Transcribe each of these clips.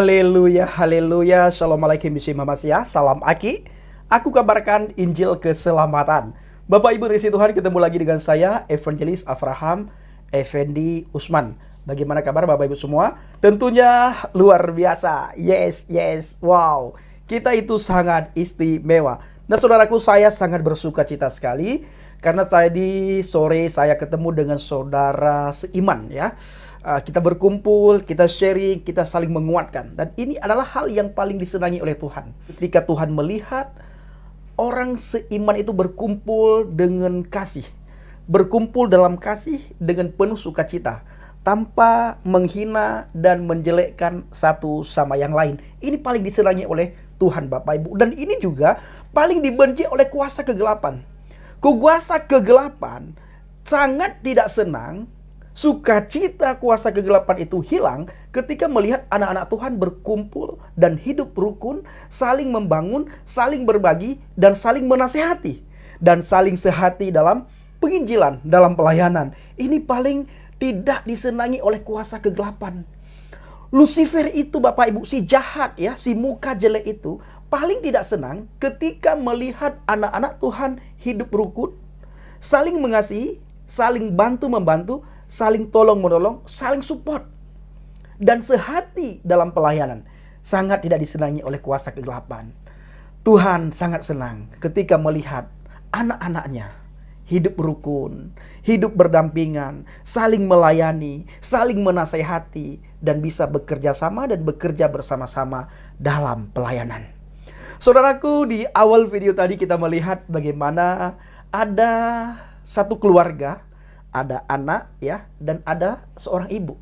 Haleluya, haleluya. Assalamualaikum warahmatullahi. Salam Aki. Aku kabarkan Injil keselamatan. Bapak Ibu Risi Tuhan, ketemu lagi dengan saya, Evangelis Avraham Effendi Usman. Bagaimana kabar Bapak Ibu semua? Tentunya luar biasa. Yes, yes, wow. Kita itu sangat istimewa. Nah saudaraku, saya sangat bersuka cita sekali karena tadi sore saya ketemu dengan saudara seiman ya. Kita berkumpul, kita sharing, kita saling menguatkan. Dan ini adalah hal yang paling disenangi oleh Tuhan. Ketika Tuhan melihat orang seiman itu berkumpul dengan kasih. Berkumpul dalam kasih dengan penuh sukacita. Tanpa menghina dan menjelekkan satu sama yang lain. Ini paling disenangi oleh Tuhan Bapak Ibu. Dan ini juga paling dibenci oleh kuasa kegelapan. Kuasa kegelapan sangat tidak senang. Sukacita kuasa kegelapan itu hilang ketika melihat anak-anak Tuhan berkumpul dan hidup rukun, saling membangun, saling berbagi, dan saling menasehati. Dan saling sehati dalam penginjilan, dalam pelayanan. Ini paling tidak disenangi oleh kuasa kegelapan. Lucifer itu Bapak Ibu, si jahat ya, si muka jelek itu, paling tidak senang ketika melihat anak-anak Tuhan hidup rukun, saling mengasihi, saling bantu-membantu, saling tolong-menolong, saling support. Dan sehati dalam pelayanan. Sangat tidak disenangi oleh kuasa kegelapan. Tuhan sangat senang ketika melihat anak-anaknya hidup rukun, hidup berdampingan, saling melayani, saling menasehati, dan bisa bekerja sama dan bekerja bersama-sama dalam pelayanan. Saudaraku, di awal video tadi kita melihat bagaimana ada satu keluarga, ada anak ya, dan ada seorang ibu.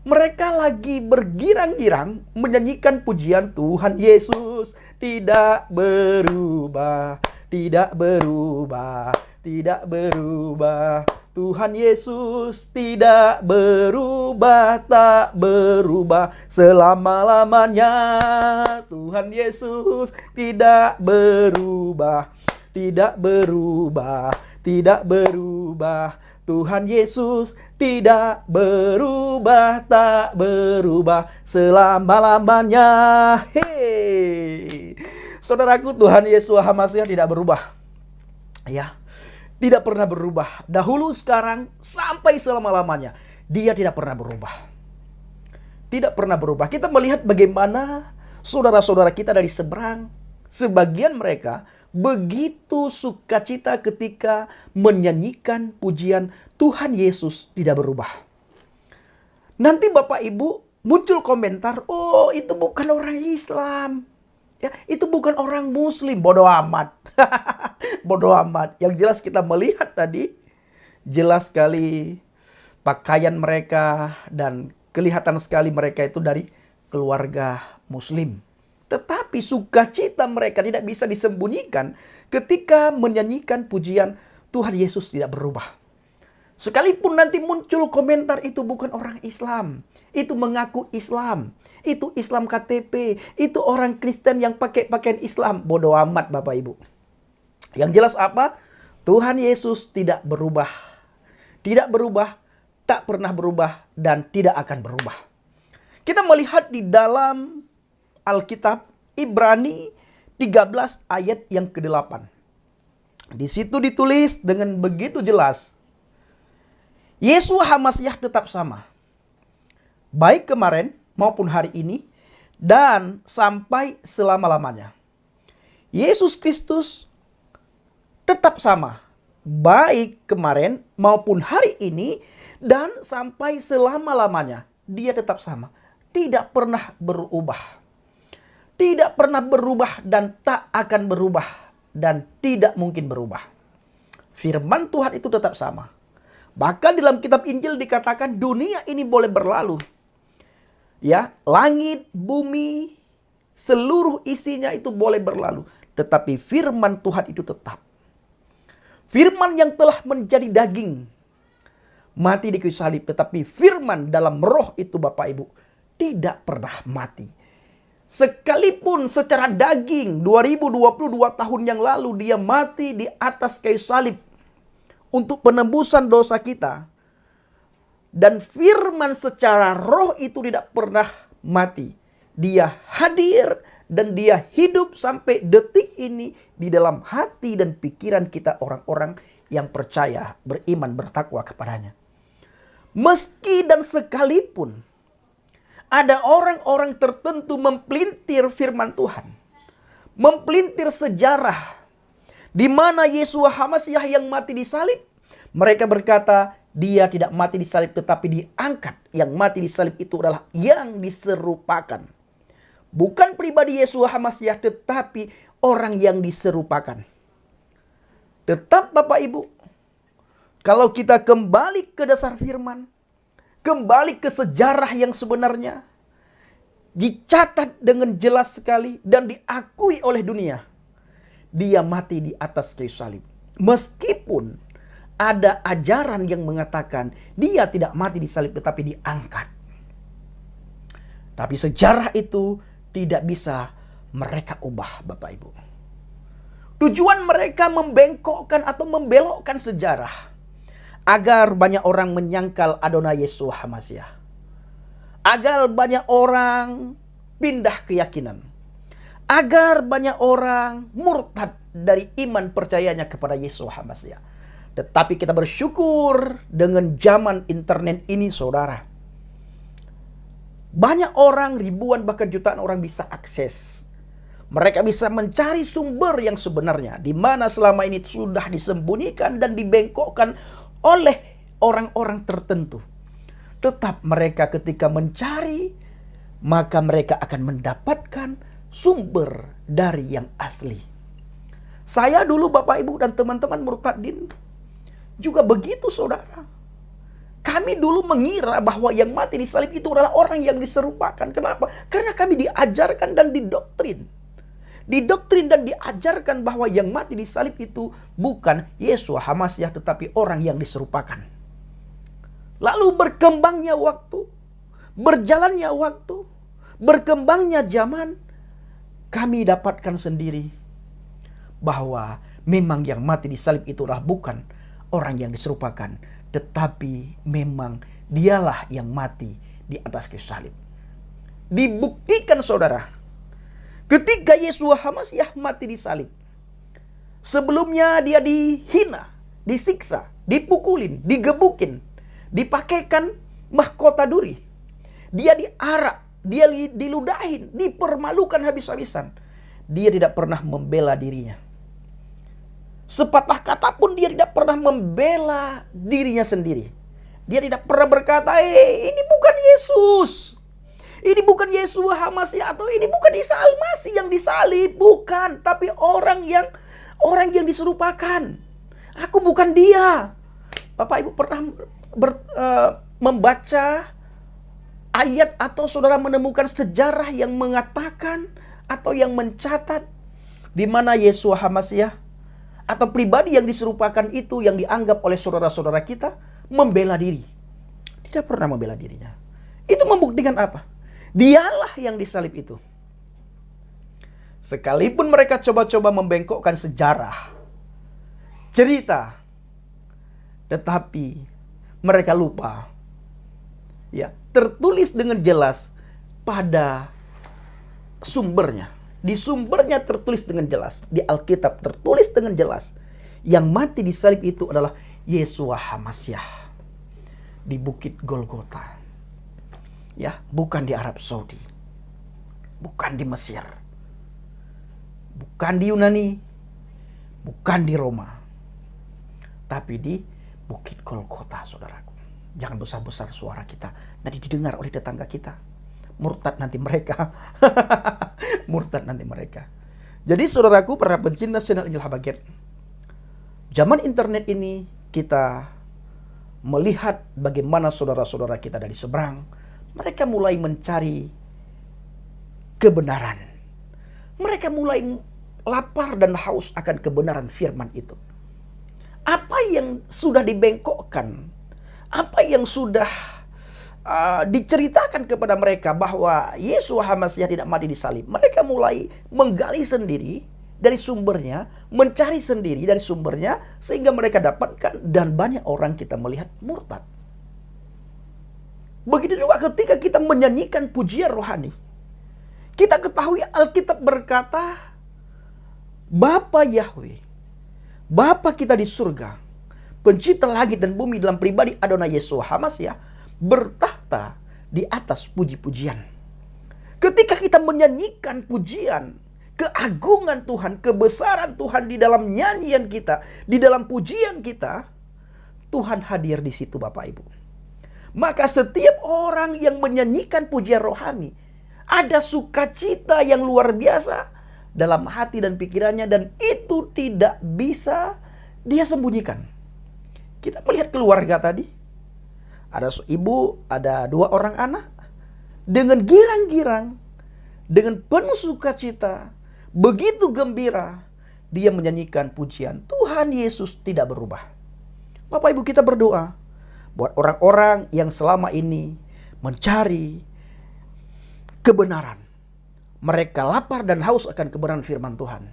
Mereka lagi bergirang-girang menyanyikan pujian Tuhan Yesus tidak berubah, tidak berubah, tidak berubah. Tuhan Yesus tidak berubah, tak berubah selama-lamanya. Tuhan Yesus tidak berubah, tidak berubah, tidak berubah. Tuhan Yesus tidak berubah, tak berubah selama-lamanya. Hei, saudaraku, Tuhan Yesus Hamasiah tidak berubah. Ya, tidak pernah berubah. Dahulu, sekarang, sampai selama-lamanya. Dia tidak pernah berubah. Tidak pernah berubah. Kita melihat bagaimana saudara-saudara kita dari seberang, sebagian mereka begitu sukacita ketika menyanyikan pujian Tuhan Yesus tidak berubah. Nanti Bapak Ibu muncul komentar, oh itu bukan orang Islam. Ya, itu bukan orang Muslim. Bodoh amat. Bodoh amat. Yang jelas kita melihat tadi, jelas sekali pakaian mereka dan kelihatan sekali mereka itu dari keluarga Muslim. Tetapi sukacita mereka tidak bisa disembunyikan ketika menyanyikan pujian Tuhan Yesus tidak berubah. Sekalipun nanti muncul komentar itu bukan orang Islam, itu mengaku Islam, itu Islam KTP, itu orang Kristen yang pakai pakaian Islam. Bodoh amat Bapak Ibu. Yang jelas apa? Tuhan Yesus tidak berubah. Tidak berubah, tak pernah berubah, dan tidak akan berubah. Kita melihat di dalam Alkitab Ibrani 13 ayat yang ke-8. Di situ ditulis dengan begitu jelas, Yesus Hamasiah tetap sama. Baik kemarin maupun hari ini dan sampai selama-lamanya. Yesus Kristus tetap sama. Baik kemarin maupun hari ini dan sampai selama-lamanya. Dia tetap sama. Tidak pernah berubah. Tidak pernah berubah dan tak akan berubah. Dan tidak mungkin berubah. Firman Tuhan itu tetap sama. Bahkan dalam kitab Injil dikatakan dunia ini boleh berlalu. Ya, langit, bumi, seluruh isinya itu boleh berlalu. Tetapi firman Tuhan itu tetap. Firman yang telah menjadi daging. Mati di kayu salib. Tetapi firman dalam roh itu Bapak Ibu tidak pernah mati. Sekalipun secara daging 2022 tahun yang lalu dia mati di atas kayu salib untuk penebusan dosa kita. Dan firman secara roh itu tidak pernah mati. Dia hadir dan dia hidup sampai detik ini di dalam hati dan pikiran kita orang-orang yang percaya, beriman, bertakwa kepadanya. Meski dan sekalipun ada orang-orang tertentu mempelintir firman Tuhan, mempelintir sejarah di mana Yeshua HaMasyiah yang mati di salib, mereka berkata dia tidak mati di salib tetapi diangkat. Yang mati di salib itu adalah yang diserupakan. Bukan pribadi Yeshua HaMasyiah tetapi orang yang diserupakan. Tetap Bapak Ibu, kalau kita kembali ke dasar firman, kembali ke sejarah yang sebenarnya, dicatat dengan jelas sekali dan diakui oleh dunia, dia mati di atas kayu salib. Meskipun ada ajaran yang mengatakan dia tidak mati di salib tetapi diangkat. Tapi sejarah itu tidak bisa mereka ubah Bapak Ibu. Tujuan mereka membengkokkan atau membelokkan sejarah agar banyak orang menyangkal Adonai Yeshua HaMasyiah. Agar banyak orang pindah keyakinan. Agar banyak orang murtad dari iman percayanya kepada Yeshua HaMasyiah. Tetapi kita bersyukur dengan zaman internet ini saudara. Banyak orang, ribuan bahkan jutaan orang bisa akses. Mereka bisa mencari sumber yang sebenarnya, di mana selama ini sudah disembunyikan dan dibengkokkan oleh orang-orang tertentu. Tetap mereka ketika mencari, maka mereka akan mendapatkan sumber dari yang asli. Saya dulu Bapak Ibu dan teman-teman murtadin juga begitu saudara. Kami dulu mengira bahwa yang mati di salib itu adalah orang yang diserupakan. Kenapa? Karena kami diajarkan dan didoktrin. Didoktrin dan diajarkan bahwa yang mati di salib itu bukan Yeshua HaMasyiah tetapi orang yang diserupakan. Lalu berkembangnya waktu, berjalannya waktu, berkembangnya zaman, kami dapatkan sendiri bahwa memang yang mati di salib itu adalah bukan orang yang diserupakan, tetapi memang dialah yang mati di atas kayu salib. Dibuktikan saudara, ketika Yeshua HaMasyiah mati di salib, sebelumnya dia dihina, disiksa, dipukulin, digebukin, dipakaikan mahkota duri. Dia diarak, dia diludahin, dipermalukan habis-habisan. Dia tidak pernah membela dirinya. Sepatah kata pun dia tidak pernah membela dirinya sendiri. Dia tidak pernah berkata, ini bukan Yesus. Ini bukan Yeshua HaMasyiah atau ini bukan Isa Al-Masih yang disalib. Bukan, tapi orang yang diserupakan. Aku bukan dia. Bapak Ibu pernah membaca ayat atau saudara menemukan sejarah yang mengatakan atau yang mencatat di mana Yeshua HaMasyiah atau pribadi yang diserupakan itu yang dianggap oleh saudara-saudara kita membela diri. Tidak pernah membela dirinya. Itu membuktikan apa? Dialah yang disalib itu. Sekalipun mereka coba-coba membengkokkan sejarah, cerita, tetapi mereka lupa. Ya, tertulis dengan jelas pada sumbernya. Di sumbernya tertulis dengan jelas. Di Alkitab tertulis dengan jelas. Yang mati di salib itu adalah Yeshua HaMasyiah. Di Bukit Golgota. Ya, bukan di Arab Saudi. Bukan di Mesir. Bukan di Yunani. Bukan di Roma. Tapi di Bukit Golgota, saudaraku. Jangan besar-besar suara kita. Nanti didengar oleh tetangga kita. Murtad nanti mereka. Murtad nanti mereka. Jadi saudaraku, para pencinta channel Injil Habaget, zaman internet ini kita melihat bagaimana saudara-saudara kita dari seberang, mereka mulai mencari kebenaran. Mereka mulai lapar dan haus akan kebenaran firman itu. Apa yang sudah dibengkokkan, apa yang sudah diceritakan kepada mereka bahwa Yeshua HaMasyiah tidak mati di salib, mereka mulai menggali sendiri dari sumbernya, mencari sendiri dari sumbernya, sehingga mereka dapatkan dan banyak orang kita melihat murtad. Begitu juga ketika kita menyanyikan pujian rohani, Kita ketahui Alkitab berkata, Bapa Yahweh, Bapa kita di surga, pencipta langit dan bumi dalam pribadi Adonai Yeshua HaMashiach, bertahta di atas puji-pujian. Ketika kita menyanyikan pujian, keagungan Tuhan, kebesaran Tuhan di dalam nyanyian kita, di dalam pujian kita, Tuhan hadir di situ Bapak Ibu. Maka setiap orang yang menyanyikan pujian rohani, ada sukacita yang luar biasa dalam hati dan pikirannya, dan itu tidak bisa dia sembunyikan. Kita melihat keluarga tadi, ada ibu, ada 2 orang anak, dengan girang-girang, dengan penuh sukacita, begitu gembira, dia menyanyikan pujian. Tuhan Yesus tidak berubah. Bapak Ibu, kita berdoa buat orang-orang yang selama ini mencari kebenaran. Mereka lapar dan haus akan kebenaran firman Tuhan.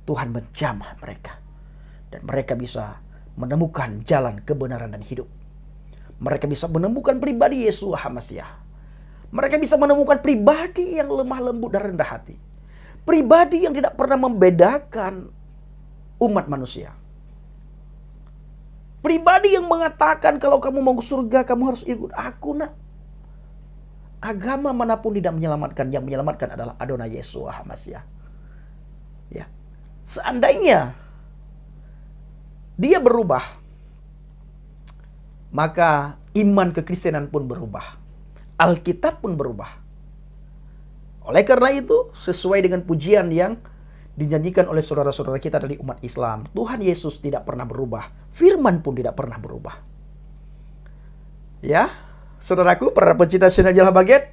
Tuhan menjamah mereka. Dan mereka bisa menemukan jalan kebenaran dan hidup. Mereka bisa menemukan pribadi Yeshua HaMashiach. Mereka bisa menemukan pribadi yang lemah lembut dan rendah hati. Pribadi yang tidak pernah membedakan umat manusia. Pribadi yang mengatakan kalau kamu mau ke surga, kamu harus ikut aku nak. Agama manapun tidak menyelamatkan, yang menyelamatkan adalah Adonai Yeshua HaMashiach. Ya. Seandainya dia berubah, maka iman kekristenan pun berubah. Alkitab pun berubah. Oleh karena itu, sesuai dengan pujian yang dinyanyikan oleh saudara-saudara kita dari umat Islam, Tuhan Yesus tidak pernah berubah. Firman pun tidak pernah berubah. Ya, saudaraku, para pencinta channel Jalan Baget,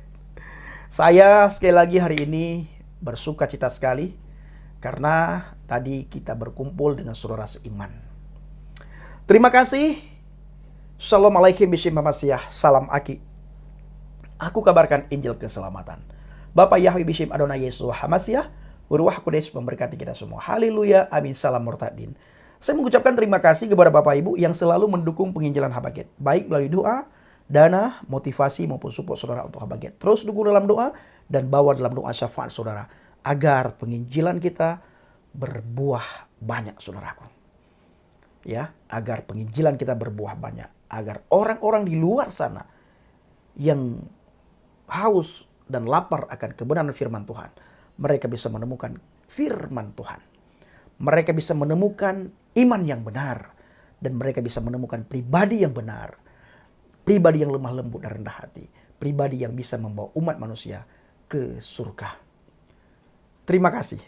saya sekali lagi hari ini bersuka cita sekali karena tadi kita berkumpul dengan saudara seiman. Terima kasih. Shalom alaikum Bishim Hamasiah. Salam Aki. Aku kabarkan Injil keselamatan. Bapak Yahweh Bishim Adonai Yeshua HaMashiach, Ruach Kudus memberkati kita semua. Haleluya, amin, salam murtadin. Saya mengucapkan terima kasih kepada Bapak Ibu yang selalu mendukung penginjilan Habaget, baik melalui doa, dana, motivasi maupun support saudara untuk Habaget. Terus dukung dalam doa dan bawa dalam doa syafaat saudara agar penginjilan kita berbuah banyak, saudaraku. Ya, agar penginjilan kita berbuah banyak, agar orang-orang di luar sana yang haus dan lapar akan kebenaran firman Tuhan, mereka bisa menemukan firman Tuhan. Mereka bisa menemukan iman yang benar, dan mereka bisa menemukan pribadi yang benar, pribadi yang lemah lembut dan rendah hati, pribadi yang bisa membawa umat manusia ke surga. Terima kasih.